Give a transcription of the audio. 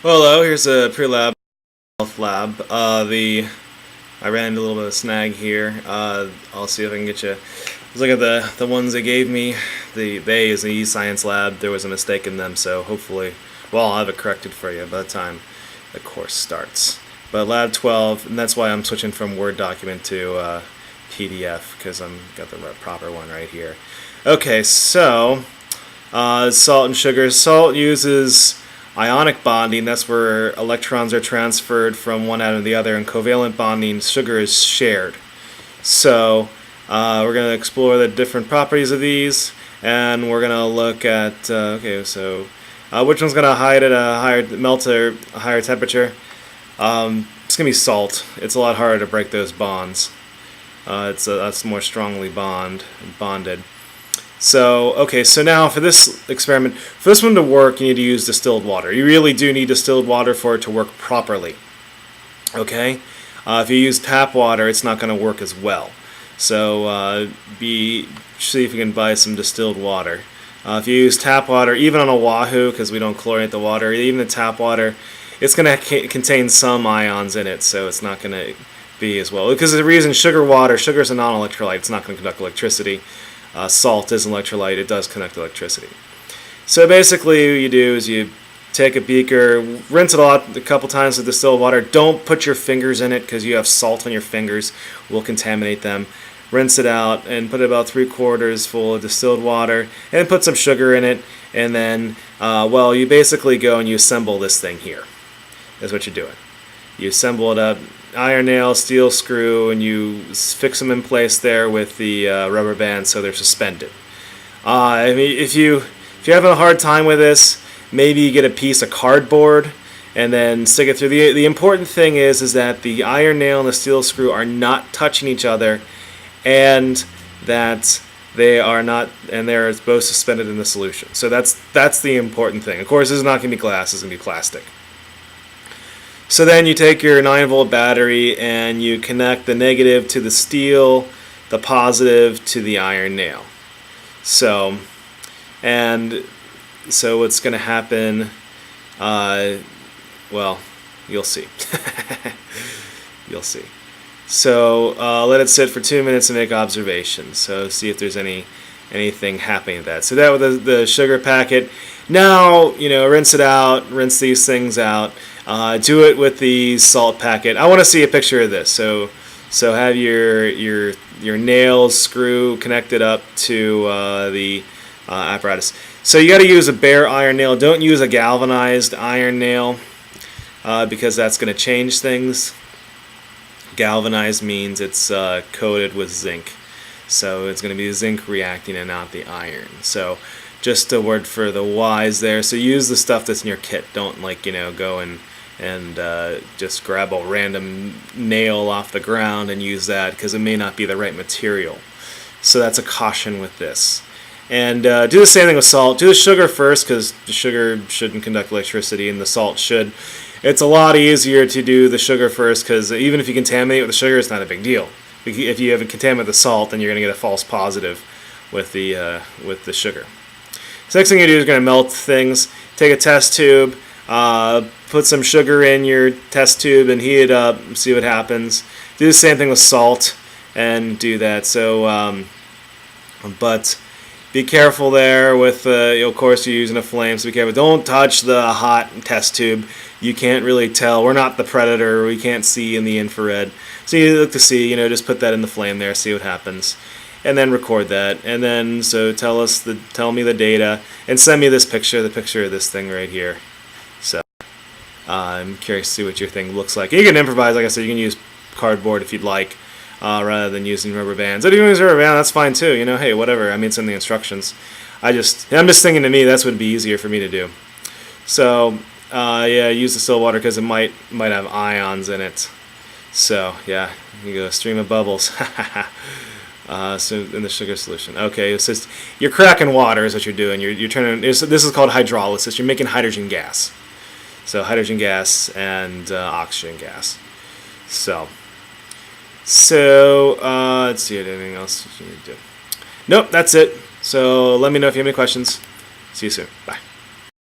Well, hello, here's a pre-lab health lab. I ran into a little bit of a snag here. I'll see if I can get you. Let's look at the ones they gave me. The A is the E-Science lab. There was a mistake in them, so hopefully, well, I'll have it corrected for you by the time the course starts. But lab 12, and that's why I'm switching from Word document to PDF, because I'm got the proper one right here. Okay, so salt and sugar. Salt uses ionic bonding, that's where electrons are transferred from one atom to the other, and covalent bonding, sugar is shared. So we're going to explore the different properties of these, and we're going to look at, which one's going to hide at melt at a higher temperature. It's going to be salt. It's a lot harder to break those bonds. That's more strongly bonded. So, okay, so now for this experiment, for this one to work, you need to use distilled water. You really do need distilled water for it to work properly. Okay? If you use tap water, it's not going to work as well. So, see if you can buy some distilled water. If you use tap water, even on a Wahoo, because we don't chlorinate the water, even the tap water, it's going to contain some ions in it, so it's not going to be as well. Because the reason sugar is a non-electrolyte, it's not going to conduct electricity. Salt is an electrolyte, it does conduct electricity. So basically what you do is you take a beaker, rinse it a couple times with distilled water. Don't put your fingers in it because you have salt on your fingers, will contaminate them. Rinse it out and put about 3/4 full of distilled water and put some sugar in it, and then you basically go and you assemble this thing here. That's what you're doing. You assemble it up, iron nail, steel screw, and you fix them in place there with the rubber band so they're suspended. I mean, if you're having a hard time with this, maybe you get a piece of cardboard and then stick it through. The important thing is that the iron nail and the steel screw are not touching each other, and that they're both suspended in the solution. So that's the important thing. Of course, this is not going to be glass; it's going to be plastic. So then you take your 9-volt battery and you connect the negative to the steel, the positive to the iron nail. So what's going to happen, you'll see. You'll see. So let it sit for 2 minutes and make observations. So see if there's anything happening with that. So that with the sugar packet. Now, rinse it out, rinse these things out. Do it with the salt packet. I want to see a picture of this. So have your nails screw connected up to the apparatus. So you got to use a bare iron nail. Don't use a galvanized iron nail because that's going to change things. Galvanized means it's coated with zinc. So it's going to be zinc reacting and not the iron. So just a word for the Y's there. So use the stuff that's in your kit. Don't go and just grab a random nail off the ground and use that because it may not be the right material. So that's a caution with this. And do the same thing with salt. Do the sugar first because the sugar shouldn't conduct electricity and the salt should. It's a lot easier to do the sugar first because even if you contaminate with the sugar, it's not a big deal. If you haven't contaminated the salt, then you're going to get a false positive with the sugar. So next thing you do is you're going to melt things. Take a test tube, put some sugar in your test tube and heat it up, see what happens. Do the same thing with salt and do that. So, but be careful there with, of course you're using a flame, so be careful. Don't touch the hot test tube. You can't really tell. We're not the predator. We can't see in the infrared. So you look to see, just put that in the flame there, see what happens. And then record that. And then, so tell me the data, and send me this picture, the picture of this thing right here. So I'm curious to see what your thing looks like. You can improvise, like I said, you can use cardboard if you'd like, rather than using rubber bands. If you use rubber band, that's fine too. Hey, whatever. I mean, it's in the instructions. I'm just thinking to me that's would be easier for me to do. So yeah, use the still water because it might have ions in it. So yeah, you go stream of bubbles. So in the sugar solution. Okay, it's just you're cracking water is what you're doing. You're turning. This is called hydrolysis. You're making hydrogen gas. So hydrogen gas and oxygen gas. So let's see. Anything else you need to do? Nope, that's it. So let me know if you have any questions. See you soon. Bye.